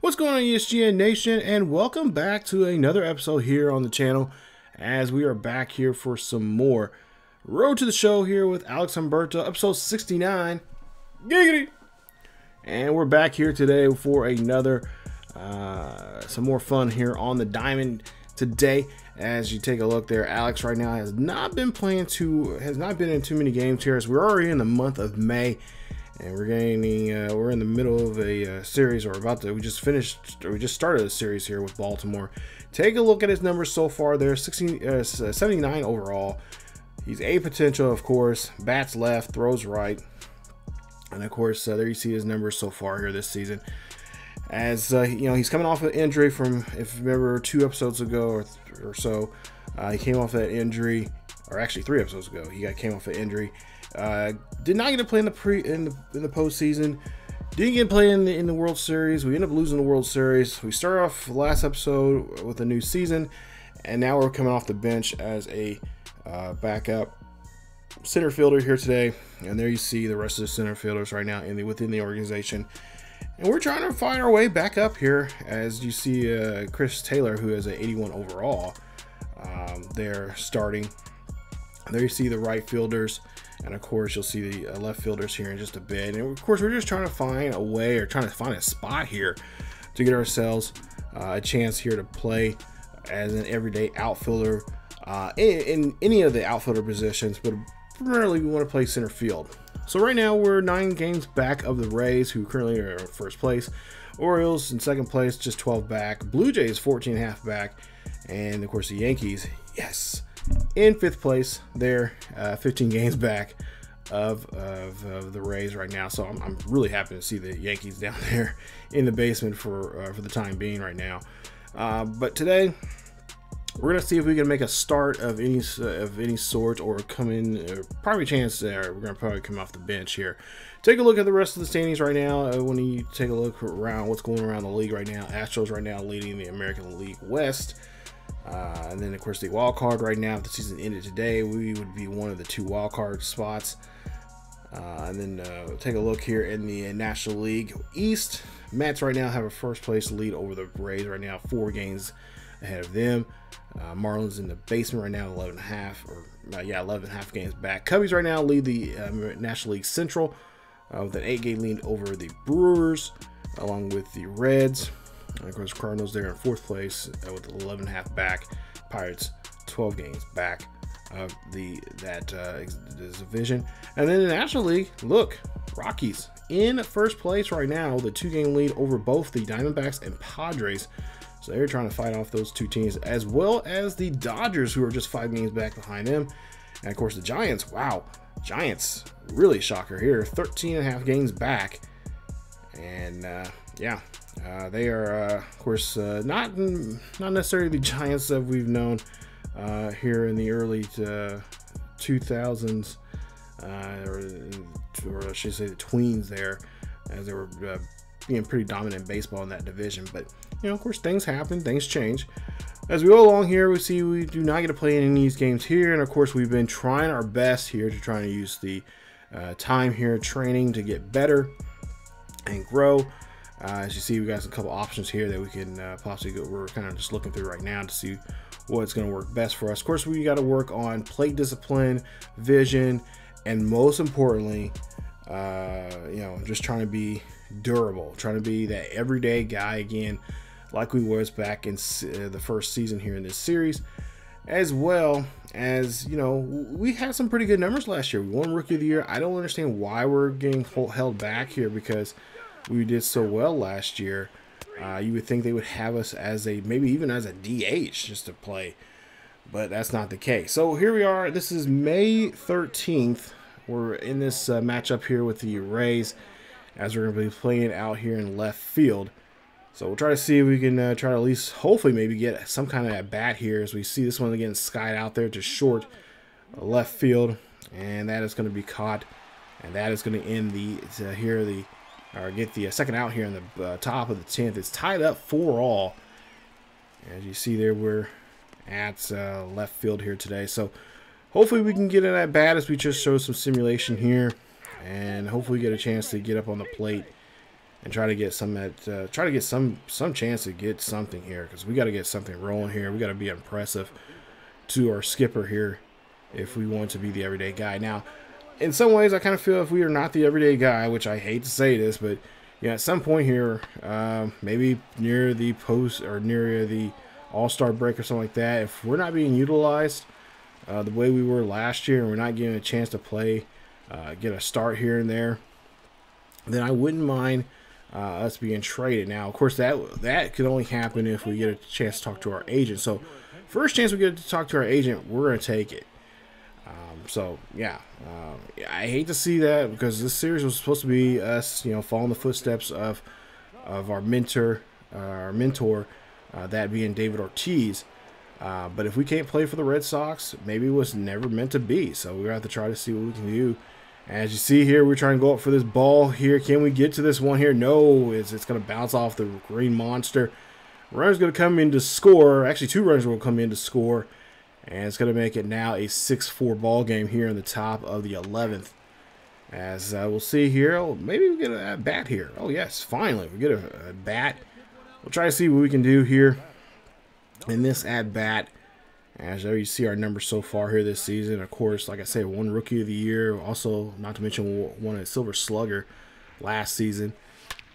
What's going on, ESGN Nation, and welcome back to another episode here on the channel as we are back here for some more Road to the Show here with Alex Humberto, episode 69. Giggity! And we're back here today for another, some more fun here on the Diamond today. As you take a look there, Alex right now has not been in too many games here, as we're already in the month of May. And we're we're in the middle of a series, or we just started a series here with Baltimore. Take a look at his numbers so far. They're 79 overall. He's A potential, of course. Bats left, throws right. And of course, there you see his numbers so far here this season. As he's coming off an injury from, if you remember, 2 episodes ago or so. He came off that injury, or actually 3 episodes ago. He came off an injury. Did not get to play in the postseason. Didn't get to play in the World Series. We ended up losing the World Series. We started off the last episode with a new season, and now we're coming off the bench as a backup center fielder here today. And there you see the rest of the center fielders right now within the organization. And we're trying to find our way back up here, as you see Chris Taylor, who has an 81 overall. They're starting. There you see the right fielders. And of course, you'll see the left fielders here in just a bit. And of course, we're just trying to find a way, or trying to find a spot here to get ourselves a chance here to play as an everyday outfielder in any of the outfielder positions, but primarily we want to play center field. So right now we're 9 games back of the Rays, who currently are in first place. Orioles in second place, just 12 back. Blue Jays 14.5 back. And of course the Yankees, yes, in 5th place. They're 15 games back of the Rays right now. So I'm really happy to see the Yankees down there in the basement for the time being right now. But today we're gonna see if we can make a start of any sort, or come in. Probably chance there. We're gonna probably come off the bench here. Take a look at the rest of the standings right now. When you take a look around what's going around the league right now, Astros right now leading the American League West. And then, of course, the wild card right now, if the season ended today, we would be one of the 2 wild card spots. And then take a look here in the National League East. Mets right now have a first place lead over the Rays right now, 4 games ahead of them. Marlins in the basement right now, 11.5 games back. Cubbies right now lead the National League Central with an 8-game lead over the Brewers, along with the Reds. And of course, Cardinals there in 4th place with 11.5 back. Pirates 12 games back of this division. And then in the National League, look, Rockies in first place right now with a 2-game lead over both the Diamondbacks and Padres. So they're trying to fight off those 2 teams, as well as the Dodgers, who are just 5 games back behind them. And of course, the Giants, wow, Giants, really shocker here, 13.5 games back. And yeah. They are, of course, not necessarily the Giants that we've known here in the early 2000s, or I should say the tweens there, as they were being pretty dominant in baseball in that division. But, of course, things happen, things change. As we go along here, we see we do not get to play any of these games here. And, of course, we've been trying our best here to try to use the time here, training, to get better and grow. As you see, we got a couple options here that we can possibly go. We're kind of just looking through right now to see what's going to work best for us. Of course, we got to work on plate discipline, vision, and most importantly, just trying to be durable, trying to be that everyday guy again, like we was back in the first season here in this series. As well as, we had some pretty good numbers last year. We won Rookie of the Year. I don't understand why we're getting held back here, because we did so well last year. You would think they would have us as maybe even as a DH just to play, but that's not the case. So here we are. This is May 13th. We're in this matchup here with the Rays, as we're going to be playing out here in left field. So we'll try to see if we can try to at least, hopefully, maybe get some kind of at bat here, as we see this one getting skied out there to short left field, and that is going to be caught, and that is going to end get the second out here in the top of the 10th. It's tied up 4-all. As you see there, we're at left field here today. So hopefully we can get in at bat, as we just showed some simulation here, and hopefully get a chance to get up on the plate and try to get some chance to get something here, because we got to get something rolling here. We got to be impressive to our skipper here if we want to be the everyday guy. Now, in some ways, I kind of feel if we are not the everyday guy, which I hate to say this, but yeah, at some point here, maybe near the post or near the All-Star break or something like that, if we're not being utilized the way we were last year, and we're not getting a chance to play, get a start here and there, then I wouldn't mind us being traded. Now, of course, that could only happen if we get a chance to talk to our agent. So, first chance we get to talk to our agent, we're going to take it. So yeah, I hate to see that, because this series was supposed to be us, following the footsteps of our mentor, that being David Ortiz. But if we can't play for the Red Sox, maybe it was never meant to be. So we're gonna have to try to see what we can do. As you see here, we're trying to go up for this ball here. Can we get to this one here? No, it's gonna bounce off the green monster. Runner's gonna come in to score. Actually, 2 runners will come in to score. And it's going to make it now a 6-4 ball game here in the top of the 11th. As we'll see here, maybe we get a bat here. Oh, yes, finally, we get a bat. We'll try to see what we can do here in this at-bat. As there you see our numbers so far here this season. Of course, like I said, 1 Rookie of the Year. Also, not to mention, won a Silver Slugger last season.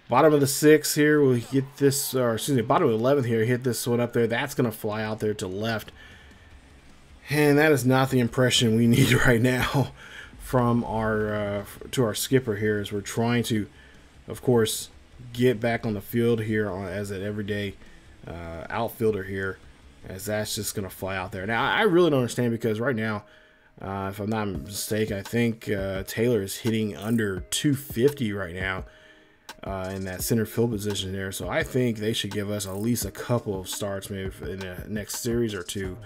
Bottom of the 6th here, we'll get this, or excuse me, bottom of the 11th here, hit this one up there. That's going to fly out there to left. And that is not the impression we need right now from our to our skipper here, as we're trying to, of course, get back on the field here as an everyday outfielder here, as that's just going to fly out there. Now, I really don't understand, because right now, if I'm not mistaken, I think Taylor is hitting under 250 right now in that center field position there. So I think they should give us at least a couple of starts, maybe in the next series or two,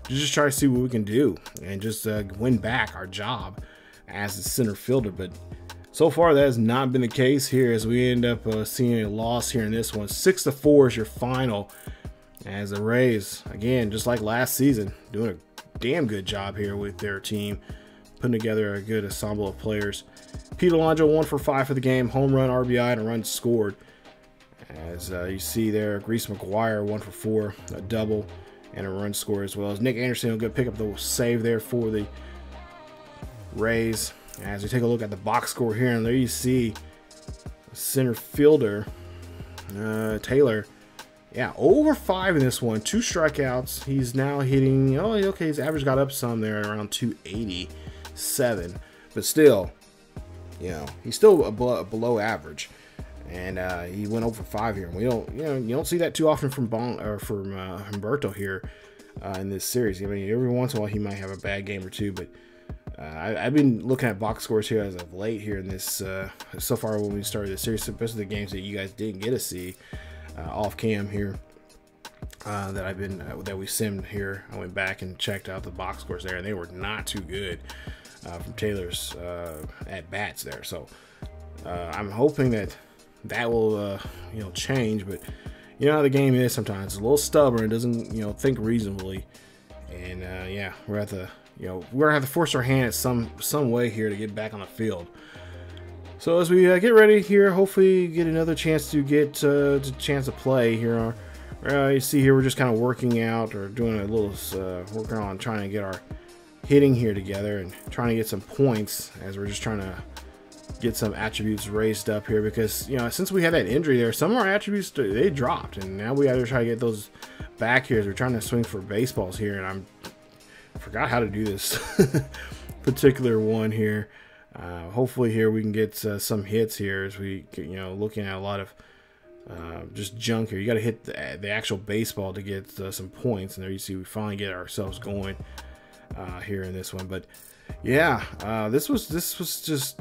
to just try to see what we can do and just win back our job as the center fielder. But so far, that has not been the case here, as we end up seeing a loss here in this one. 6-4 is your final, as the Rays, again, just like last season, doing a damn good job here with their team, putting together a good ensemble of players. Pete Alonso 1 for 5 for the game, home run, RBI, and a run scored. As you see there, Grease McGuire 1 for 4, a double, and a run score, as well as Nick Anderson will pick up the save there for the Rays. As we take a look at the box score here, and there you see center fielder Taylor, yeah, over 5 in this one, 2 strikeouts. He's now hitting, oh, okay, his average got up some there, around 287, but still, he's still below average. And he went over 5 here. And we don't, you don't see that too often from Humberto here in this series. I mean, every once in a while he might have a bad game or two, but I've been looking at box scores here as of late here in this so far when we started the series, especially the games that you guys didn't get to see off cam here that we simmed here. I went back and checked out the box scores there, and they were not too good from Taylor's at bats there. So I'm hoping that will change, but you know how the game is sometimes. It's a little stubborn, it doesn't think reasonably, and yeah, we're gonna have to force our hand at some way here to get back on the field. So as we get ready here, hopefully get another chance to get a chance to play here. You see here, we're just kind of working out, or doing a little working on trying to get our hitting here together and trying to get some points, as we're just trying to get some attributes raised up here, because since we had that injury there, some of our attributes, they dropped, and now we got to try to get those back here as we're trying to swing for baseballs here. And I forgot how to do this particular one here. Hopefully here we can get some hits here, as we looking at a lot of just junk here. You got to hit the actual baseball to get some points, and there you see we finally get ourselves going here in this one. But yeah, this was just just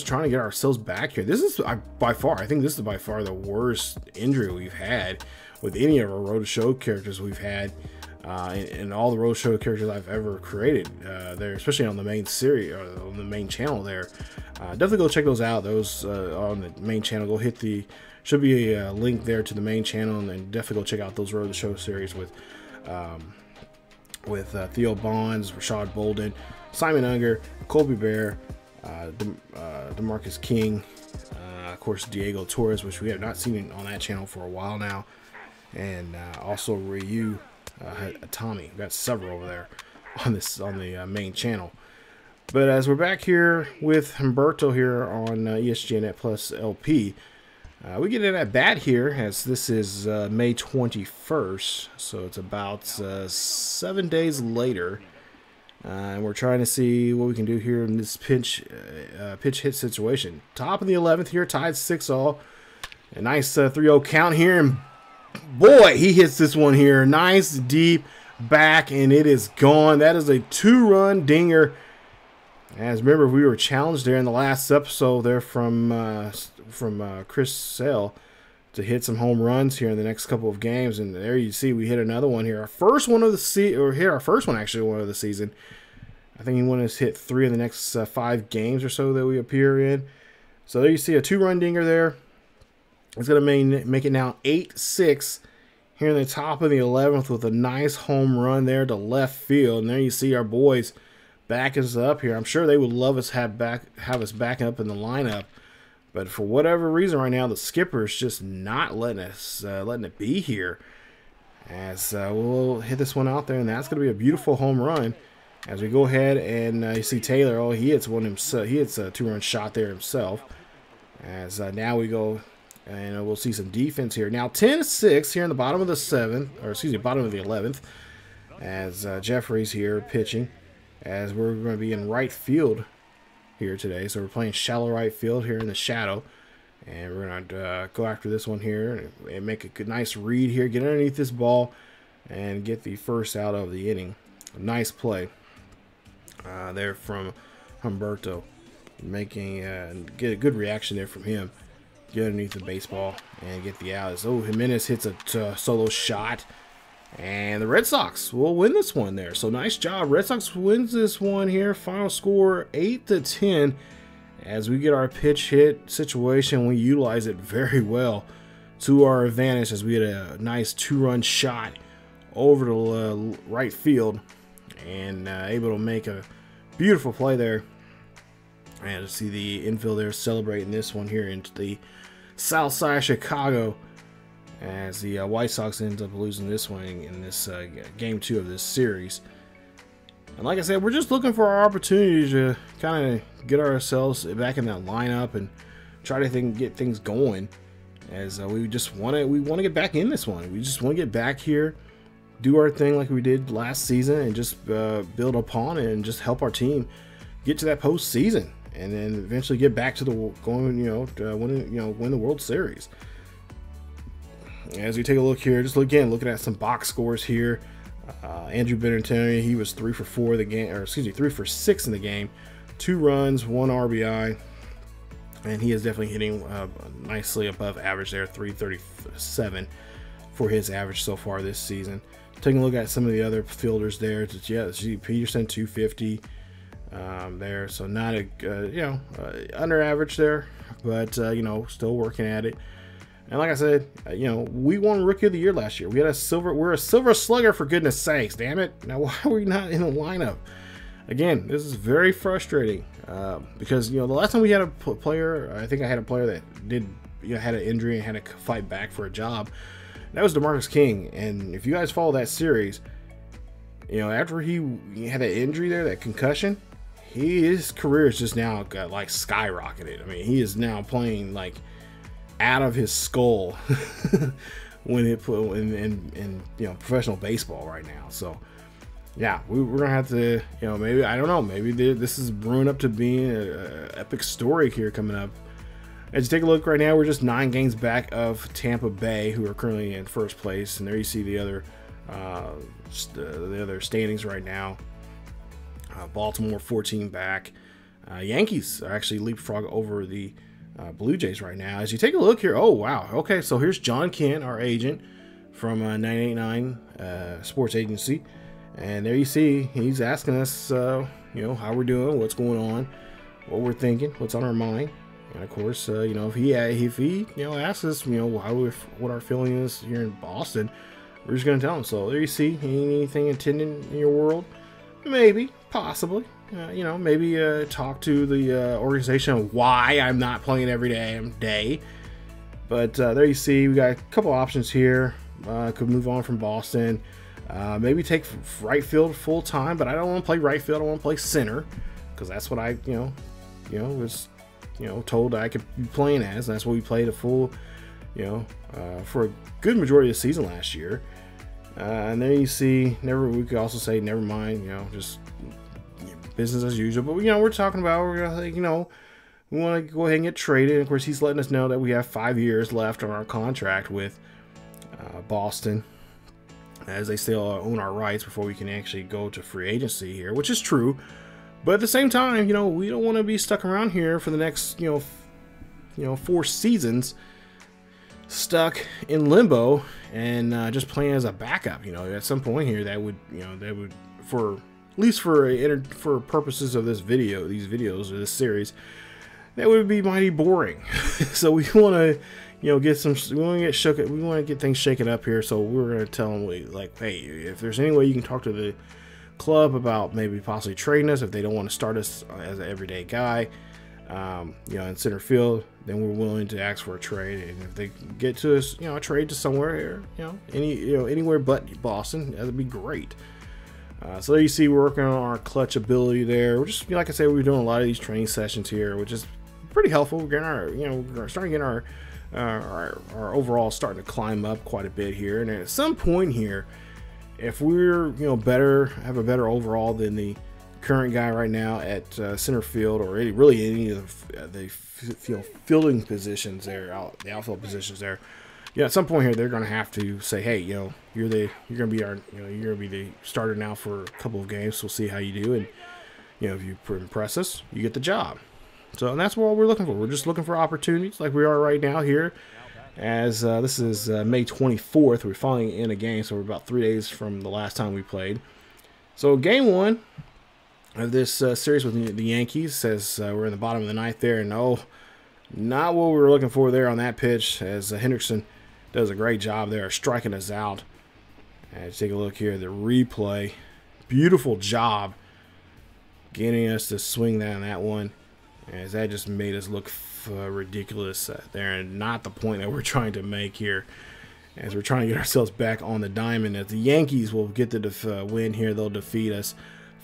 trying to get ourselves back here. This is by far, I think this is by far the worst injury we've had with any of our Road to Show characters we've had, and all the Road to Show characters I've ever created there, especially on the main series, or on the main channel there. Definitely go check those out. Those on the main channel. Go hit should be a link there to the main channel, and then definitely go check out those Road to Show series with Theo Bonds, Rashad Bolden, Simon Unger, Colby Bear, DeMarcus King, of course, Diego Torres, which we have not seen on that channel for a while now. And also Ryu Tommy. We've got several over there on the main channel. But as we're back here with Humberto here on ESPN Net Plus LP, we get an at bat here, as this is May 21st, so it's about 7 days later, and we're trying to see what we can do here in this pitch hit situation. Top of the 11th here, tied 6-all. A nice 3-0 count here, and boy, he hits this one here. Nice deep back, and it is gone. That is a 2-run dinger. As remember, we were challenged there in the last episode there from Chris Sale to hit some home runs here in the next couple of games, and there you see we hit another one here. Our first one of the season. I think he wanted to hit 3 in the next 5 games or so that we appear in. So there you see a 2-run dinger there. It's going to make it now 8-6 here in the top of the 11th with a nice home run there to left field. And there you see our boys back us up here. I'm sure they would love us have us back up in the lineup, but for whatever reason right now the skipper is just not letting it be here. As we'll hit this one out there, and that's going to be a beautiful home run. As we go ahead and you see Taylor, oh, he hits one himself. He hits a 2-run shot there himself. As now we go and we'll see some defense here. Now 10-6 here in the bottom of the 7th, or excuse me, bottom of the 11th. As Jeffrey's here pitching. As we're going to be in right field here today. So we're playing shallow right field here in the shadow. And we're going to go after this one here and make a good, nice read here. Get underneath this ball and get the first out of the inning. A nice play there from Humberto. Get a good reaction there from him. Get underneath the baseball and get the out. Oh, Jimenez hits a solo shot. And the Red Sox will win this one there. So nice job. Red Sox wins this one here. Final score 8-10. As we get our pitch hit situation, we utilize it very well to our advantage as we get a nice 2-run shot over to right field and able to make a beautiful play there. And to see the infield there celebrating this one here into the south side of Chicago. As the White Sox ends up losing this one in this game 2 of this series. And like I said, we're just looking for our opportunity to kind of get ourselves back in that lineup and try to get things going. As we just want to get back in this one. We just want to get back here, do our thing like we did last season, and just build upon it and just help our team get to that postseason, and then eventually get back to the win the World Series. As we take a look here, just looking at some box scores here. Andrew Benintendi, he was 3 for 4 in the game, or excuse me, 3 for 6 in the game, 2 runs, 1 RBI, and he is definitely hitting nicely above average there, 337 for his average so far this season. Taking a look at some of the other fielders there, Peterson 250 there, so not under average there, but still working at it. And like I said, we won Rookie of the Year last year. We're a silver slugger, for goodness sakes, damn it. Now, why are we not in the lineup? Again, this is very frustrating because, the last time we had a player, I think I had a player that had an injury and had to fight back for a job. That was DeMarcus King. And if you guys follow that series, after he had that injury there, that concussion, his career is just now got like skyrocketed. I mean, he is now playing like out of his skull when it put in professional baseball right now. So yeah, we're gonna have to maybe, I don't know, maybe this is brewing up to being an epic story here coming up. As you take a look right now, we're just 9 games back of Tampa Bay, who are currently in first place, and there you see the other standings right now. Baltimore 14 back. Yankees are actually leapfrog over the Blue Jays right now. As you take a look here, oh wow, okay, so here's John Kent, our agent from 989 Sports Agency, and there you see he's asking us how we're doing, what's going on, what we're thinking, what's on our mind. And of course, if he asks us what our feeling is here in Boston, we're just gonna tell him. So there you see, anything intended in your world, maybe, possibly, you know, maybe talk to the organization of why I'm not playing every day. But there you see, we got a couple options here. Could move on from Boston. Maybe take right field full time, but I don't want to play right field. I want to play center because that's what I, was, told I could be playing as. And that's what we played a full, for a good majority of the season last year. And then you see, we could also say, never mind, just business as usual. But, we're talking about, we want to go ahead and get traded. And of course, he's letting us know that we have 5 years left on our contract with Boston, as they still own our rights before we can actually go to free agency here, which is true. But at the same time, we don't want to be stuck around here for the next, 4 seasons, stuck in limbo and just playing as a backup. At some point here, that would, for at least for purposes of these videos or this series, that would be mighty boring. So we want to, we want to get things shaken up here. So we're going to tell them, like, hey, if there's any way you can talk to the club about maybe possibly trading us, if they don't want to start us as an everyday guy, in center field, then we're willing to ask for a trade. And if they get to us, a trade to somewhere here, anywhere but Boston, that would be great. So there you see, we're working on our clutch ability there. We're just, like I said, we're doing a lot of these training sessions here, which is pretty helpful. We're getting we're starting to get our overall starting to climb up quite a bit here. And at some point here, if we're have a better overall than the current guy right now at center field, or any of the fielding positions there, the outfield positions there, at some point here they're going to have to say, hey, you're going to be the starter now for a couple of games. We'll see how you do, and if you impress us, you get the job. So, and that's what we're looking for. We're just looking for opportunities, like we are right now here. As this is May 24th, we're finally in a game, so we're about 3 days from the last time we played. So game 1 of this series with the Yankees says we're in the bottom of the ninth there, and not what we were looking for there on that pitch, as Hendrickson does a great job there striking us out. And take a look here at the replay. Beautiful job getting us to swing that on that one, as that just made us look ridiculous there, and not the point that we're trying to make here, as we're trying to get ourselves back on the diamond. As the Yankees will get the win here, they'll defeat us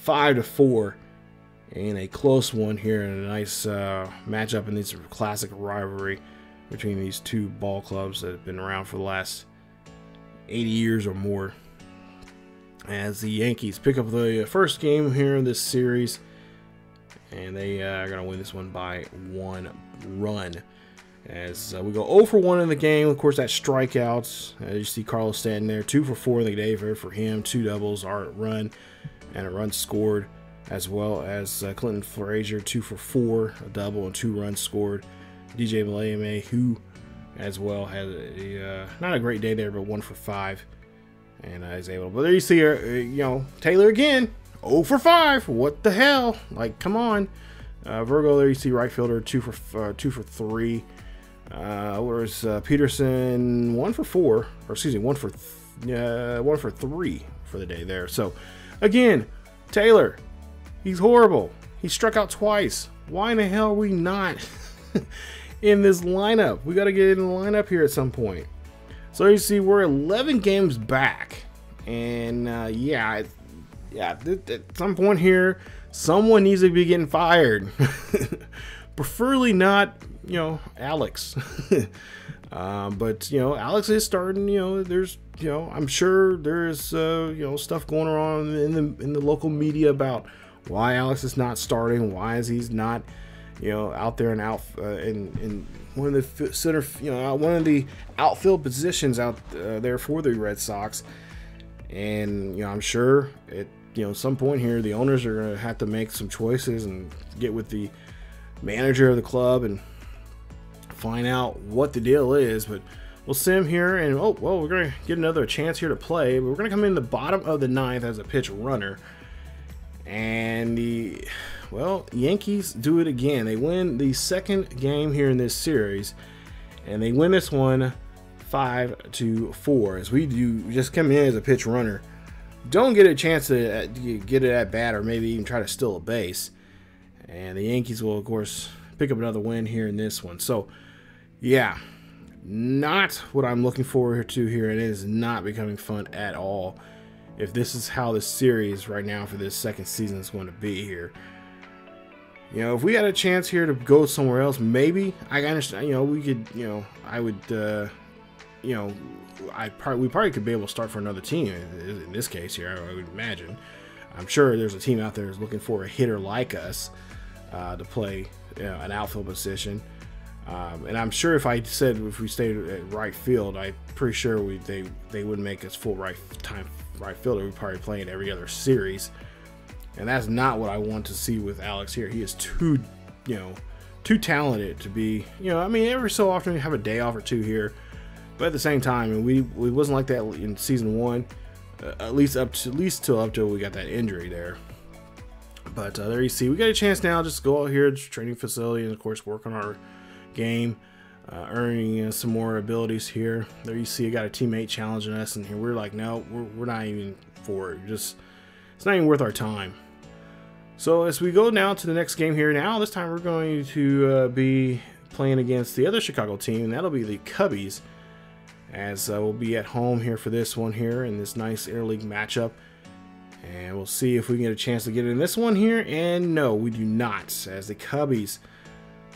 5-4 in a close one here, and a nice matchup in this classic rivalry between these two ball clubs that have been around for the last 80 years or more. As the Yankees pick up the first game here in this series, and they are going to win this one by 1 run. As we go 0 for 1 in the game. Of course, that strikeouts. You see Carlos Stanton there, 2 for 4 in the day for him. 2 doubles, a run, and a run scored. As well as Clinton Frazier, 2 for 4, a double and 2 runs scored. DJ Maleme, who as well had not a great day there, but 1 for 5, and is able. But there you see, Taylor again. 0 for 5. What the hell? Like, come on. Virgo, there you see right fielder, 2 for 3. Whereas Peterson 1 for 4, or excuse me, 1 for 3 for the day there. So again, Taylor, he's horrible. He struck out twice. Why in the hell are we not in this lineup? We got to get in the lineup here at some point. So you see, we're 11 games back, and at some point here, someone needs to be getting fired. Preferably not, Alex. But Alex is starting. There's, I'm sure there's, stuff going on in the local media about why Alex is not starting. Why is he's not, out there and in one of the center, one of the outfield positions out there for the Red Sox. And I'm sure at some point here, the owners are going to have to make some choices and get with the manager of the club and find out what the deal is. But we'll send him here, and we're going to get another chance here to play. But we're going to come in the bottom of the ninth as a pitch runner, and the Yankees do it again. They win the second game here in this series, and they win this one 5-4. As we just come in as a pitch runner don't get a chance to get it at bat or maybe even try to steal a base. And the Yankees will, of course, pick up another win here in this one. So, yeah, not what I'm looking forward to here. It is not becoming fun at all if this is how the series right now for this second season is going to be here. You know, if we had a chance here to go somewhere else, maybe I understand. You know, we could. You know, I would. You know, we probably could be able to start for another team in this case here. I would imagine. I'm sure there's a team out there that's looking for a hitter like us to play an outfield position. And I'm sure if we stayed at right field, I'm pretty sure they wouldn't make us full right fielder. We'd probably play in every other series. And that's not what I want to see with Alex here. He is too talented to be, I mean, every so often we have a day off or two here. But at the same time, and we wasn't like that in season 1, at least till we got that injury there. But there you see, we got a chance now just to go out here to training facility and of course work on our game, earning some more abilities here. There you see, I got a teammate challenging us, and here we're like, no, we're not even for it. It's not even worth our time. So as we go now to the next game here, now this time we're going to be playing against the other Chicago team, and that'll be the Cubbies. As we'll be at home here for this one here in this nice interleague matchup. And we'll see if we can get a chance to get in this one here. And no, we do not, as the Cubbies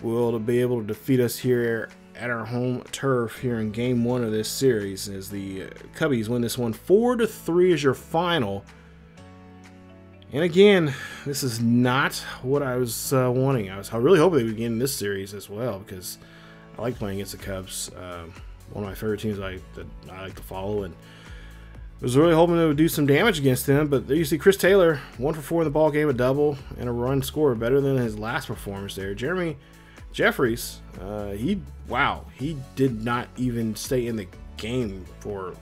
will be able to defeat us here at our home turf here in game 1 of this series. As the Cubbies win this one 4-3 is your final. And again, this is not what I was wanting. I was really hoping they would get in this series as well, because I like playing against the Cubs. One of my favorite teams that I like to follow, and was really hoping they would do some damage against them. But there you see Chris Taylor, 1 for 4 in the ball game, a double and a run scored, better than his last performance there. Jeremy Jeffries, he did not even stay in the game for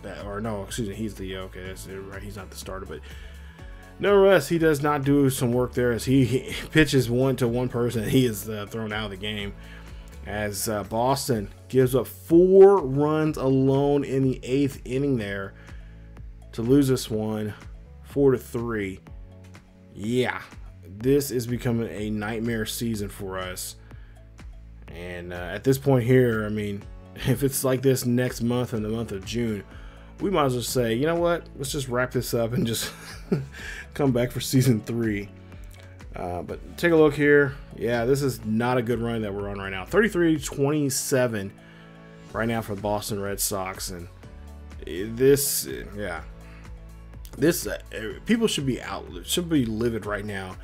that, or no, excuse me, he's the that's right, he's not the starter, but nevertheless, he does not do some work there as he pitches one to one person. He is thrown out of the game. As Boston gives up 4 runs alone in the 8th inning there to lose this one 4-3. Yeah, this is becoming a nightmare season for us. And at this point here, I mean, if it's like this next month, in the month of June, we might as well say, you know what, let's just wrap this up and just come back for season 3. But take a look here. Yeah, this is not a good run that we're on right now. 33-27 right now for the Boston Red Sox. And this, people should be livid right now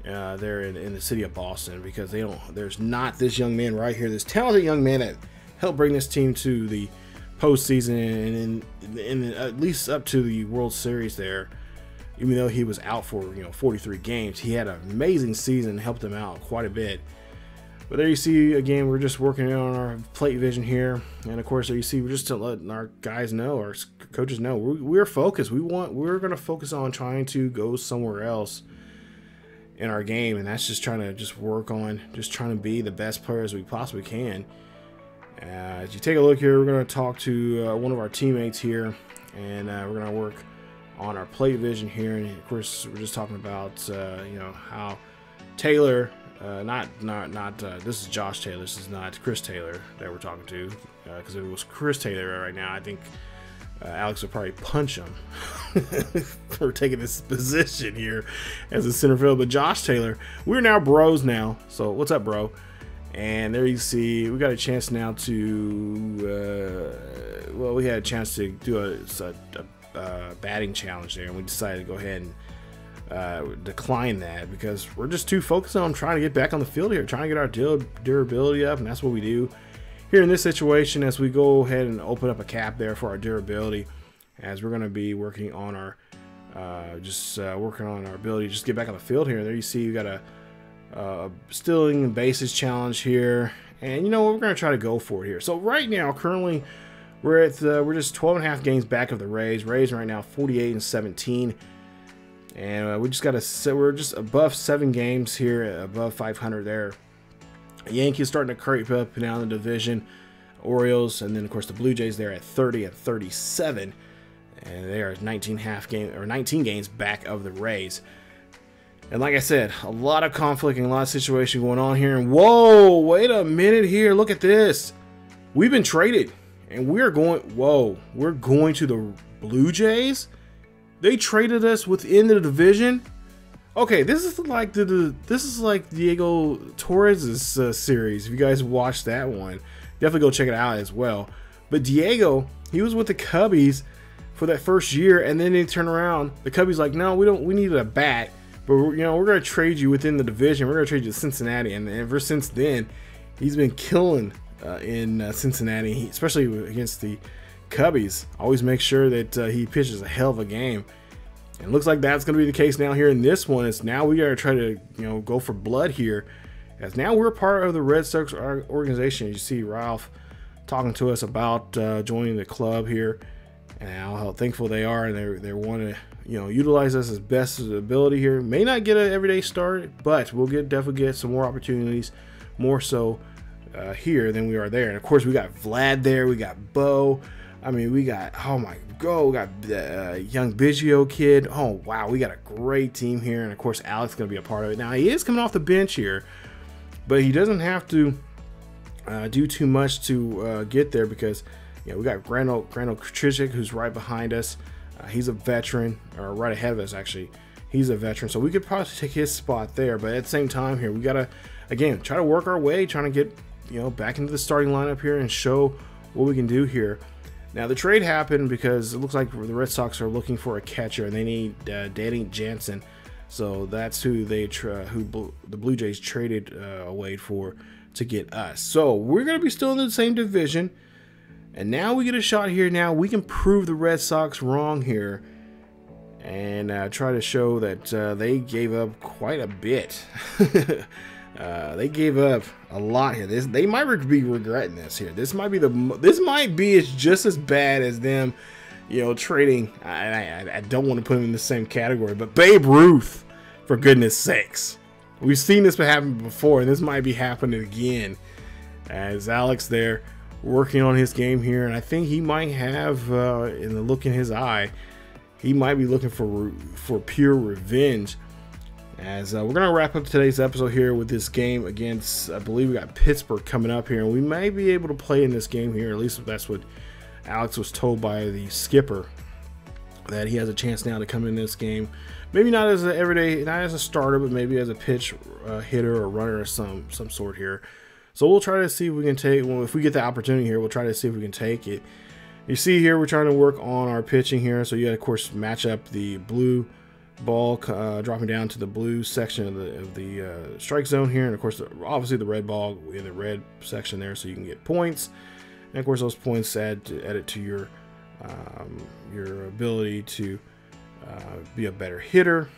there in the city of Boston, because there's not this young man right here, this talented young man that helped bring this team to the postseason and at least up to the World Series there. Even though he was out for 43 games, he had an amazing season, helped him out quite a bit. But there you see, again, we're just working on our plate vision here, and of course there you see, we're just letting our guys know, our coaches know, we're focused. We're going to focus on trying to go somewhere else in our game, and that's just trying to work on trying to be the best players we possibly can. As you take a look here, we're going to talk to one of our teammates here, and we're going to work on our plate vision here. And of course we're just talking about how Taylor, this is Josh Taylor, this is not Chris Taylor that we're talking to, because if it was Chris Taylor right now, I think Alex would probably punch him for taking this position here as a center field. But Josh Taylor, we're now bros now, so what's up, bro? And there you see, we got a chance now to we had a chance to do a batting challenge there, and we decided to go ahead and decline that, because we're just too focused on trying to get back on the field here, trying to get our durability up, and that's what we do here in this situation. As we go ahead and open up a cap there for our durability, as we're going to be working on our working on our ability to just get back on the field here. There you see, you got a stealing bases challenge here, and we're going to try to go for it here. So right now, currently, we're just 12.5 games back of the Rays. Rays right now 48-17, and we just got to we're just above 7 games here, above 500 there. Yankees starting to creep up now in the division. Orioles, and then of course the Blue Jays there at 30-37. And they are 19 games back of the Rays. And like I said, a lot of conflict and a lot of situation going on here. And whoa, wait a minute here. Look at this. We've been traded. And we're going, whoa, we're going to the Blue Jays? They traded us within the division? Okay, this is like Diego Torres' series. If you guys watched that one, definitely go check it out as well. But Diego, he was with the Cubbies for that first year, and then they turn around. The Cubbies like, no, we needed a bat. But we're going to trade you within the division. We're going to trade you to Cincinnati, and ever since then, he's been killing in Cincinnati, especially against the Cubbies. Always make sure that he pitches a hell of a game, and it looks like that's going to be the case now here in this one. It's now we got to try to go for blood here, as now we're part of the Red Sox organization. You see Ralph talking to us about joining the club here, and how thankful they are, and they want to utilize us as best as ability here. May not get an everyday start, but we'll definitely get some more opportunities, more so here than we are there. And of course, we got Vlad there, we got Bo. I mean, we got, oh my god, we got young Biggio kid. Oh wow, we got a great team here, and of course, Alex is going to be a part of it. Now he is coming off the bench here, but he doesn't have to do too much to get there, because we got Grano Krichik, who's right behind us. He's a veteran, or right ahead of us actually. He's a veteran, so we could probably take his spot there. But at the same time here, we gotta again try to work our way, trying to get back into the starting lineup here and show what we can do here. Now the trade happened because it looks like the Red Sox are looking for a catcher, and they need Danny Jansen. So that's who the Blue Jays traded away for to get us. So we're gonna be still in the same division. And now we get a shot here. Now we can prove the Red Sox wrong here, and try to show that they gave up quite a bit. They gave up a lot here. They might be regretting this here. This might be it's just as bad as them, trading. I don't want to put them in the same category, but Babe Ruth, for goodness sakes, we've seen this happen before, and this might be happening again. As Alex there, working on his game here, and I think he might have, in the look in his eye, he might be looking for pure revenge. As we're gonna wrap up today's episode here with this game against, I believe we got Pittsburgh coming up here, and we may be able to play in this game here. At least that's what Alex was told by the skipper, that he has a chance now to come in this game. Maybe not as an everyday, not as a starter, but maybe as a pitch hitter or runner of some sort here. So we'll try to see if we can take, well, if we get the opportunity here, we'll try to see if we can take it. You see here, we're trying to work on our pitching here. So you, of course, match up the blue ball dropping down to the blue section of the strike zone here. And, of course, obviously the red ball in the red section there, so you can get points. And, of course, those points add it to your ability to be a better hitter,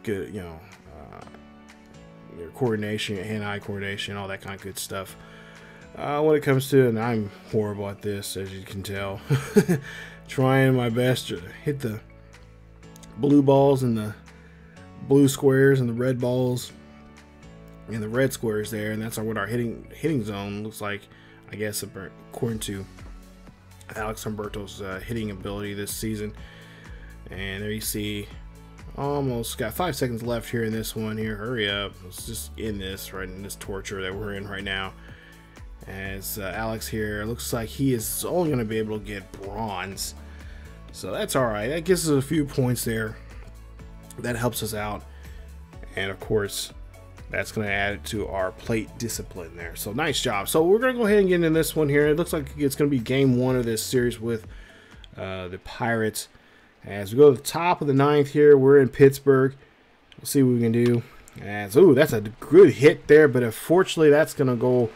good, your coordination, hand-eye coordination, all that kind of good stuff. When it comes to, and I'm horrible at this, as you can tell, trying my best to hit the blue balls and the blue squares and the red balls and the red squares there, and that's what our hitting zone looks like, I guess, according to Alex Humberto's hitting ability this season. And there you see, almost got 5 seconds left here in this one here. Hurry up, let's just end this right in this torture that we're in right now. As Alex here, looks like he is only going to be able to get bronze, so that's all right. That gives us a few points there. That helps us out, and of course that's going to add to our plate discipline there. So nice job. So we're going to go ahead and get into this one here. It looks like it's going to be game 1 of this series with the Pirates. As we go to the top of the 9th here, we're in Pittsburgh. We'll see what we can do. As, ooh, that's a good hit there, but unfortunately that's going to go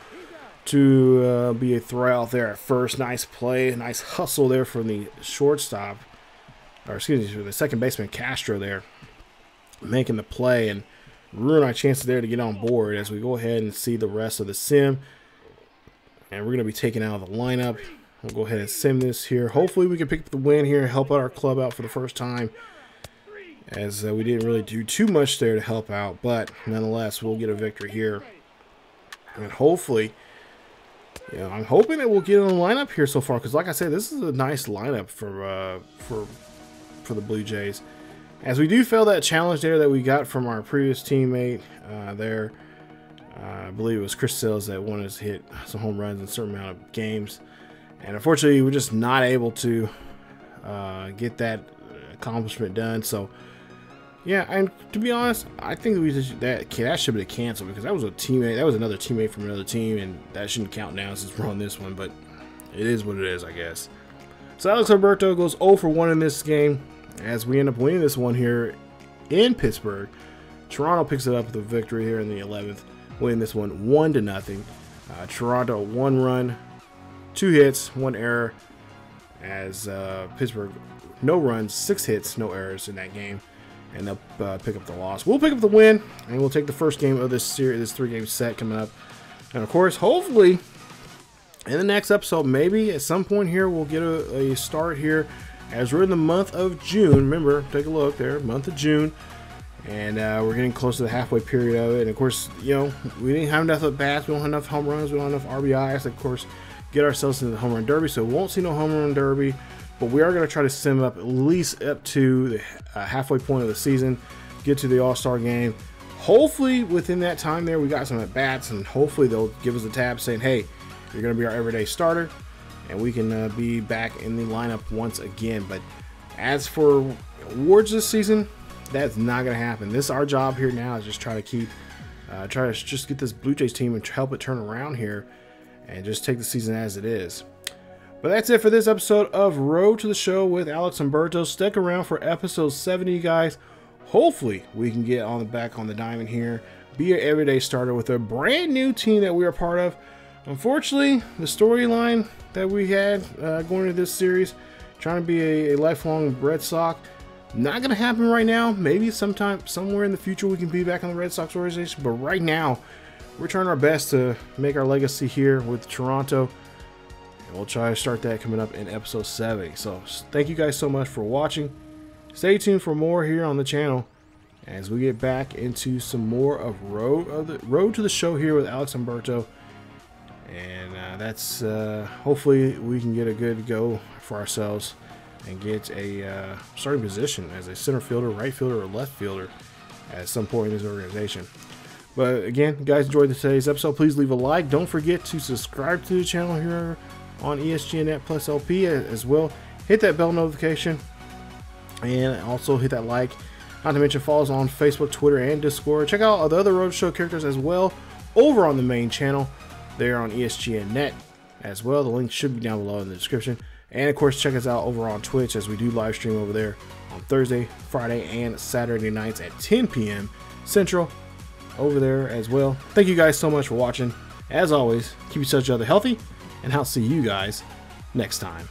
to be a throw out there at first. Nice play, nice hustle there from the shortstop, or excuse me, the second baseman Castro there, making the play and ruin our chances there to get on board. As we go ahead and see the rest of the sim, and we're going to be taken out of the lineup. We'll go ahead and sim this here. Hopefully we can pick up the win here and help out our club out for the first time, as we didn't really do too much there to help out, but nonetheless we'll get a victory here, and hopefully you know, I'm hoping that we'll get in the lineup here so far, because like I said, this is a nice lineup for the Blue Jays. As we do fail that challenge there that we got from our previous teammate there. I believe it was Chris Sales that wanted us to hit some home runs in a certain amount of games. And unfortunately, we're just not able to get that accomplishment done. So, yeah, and to be honest, I think that should have been canceled, because that was a teammate. That was another teammate from another team, and that shouldn't count down since we're on this one. But it is what it is, I guess. So Alex Alberto goes 0 for 1 in this game, as we end up winning this one here in Pittsburgh. Toronto picks it up with a victory here in the 11th, winning this one 1-0. Toronto 1 run, 2 hits, 1 error, as Pittsburgh no runs, 6 hits, no errors in that game, and they'll pick up the loss. We'll pick up the win, and we'll take the first game of this series, this 3-game set coming up. And of course, hopefully, in the next episode, maybe at some point here, we'll get a start here, as we're in the month of June. Remember, take a look there, month of June. And we're getting close to the halfway period of it. And of course, you know, we didn't have enough at bats. We don't have enough home runs. We don't have enough RBIs. Of course, get ourselves into the home run derby. So we won't see no home run derby. But we are going to try to sim up at least up to the halfway point of the season. Get to the All-Star game. Hopefully, within that time there, we got some at bats. And hopefully, they'll give us a tab saying, hey, you're going to be our everyday starter. And we can be back in the lineup once again. But as for awards this season, that's not going to happen. Our job here now is just try to just get this Blue Jays team and help it turn around here, and just take the season as it is. But that's it for this episode of Road to the Show with Alex Humberto. Stick around for episode 70, guys. Hopefully, we can get back on the diamond here, be an everyday starter with a brand new team that we are part of. Unfortunately, the storyline that we had going into this series, trying to be a lifelong Red Sox, not going to happen right now. Maybe sometime, somewhere in the future, we can be back on the Red Sox organization. But right now, we're trying our best to make our legacy here with Toronto. And we'll try to start that coming up in episode 70. So thank you guys so much for watching. Stay tuned for more here on the channel as we get back into some more of Road to the Show here with Alex Humberto. And that's hopefully we can get a good go for ourselves and get a starting position as a center fielder, right fielder, or left fielder at some point in this organization. But again, guys, enjoyed today's episode. Please leave a like. Don't forget to subscribe to the channel here on ESGNet Plus LP as well. Hit that bell notification and also hit that like. Not to mention follow us on Facebook, Twitter, and Discord. Check out the other Road Show characters as well over on the main channel there on ESGNet as well. The link should be down below in the description. And of course, check us out over on Twitch as we do live stream over there on Thursday, Friday, and Saturday nights at 10 p.m. Central over there as well. Thank you guys so much for watching. As always, keep each other healthy, and I'll see you guys next time.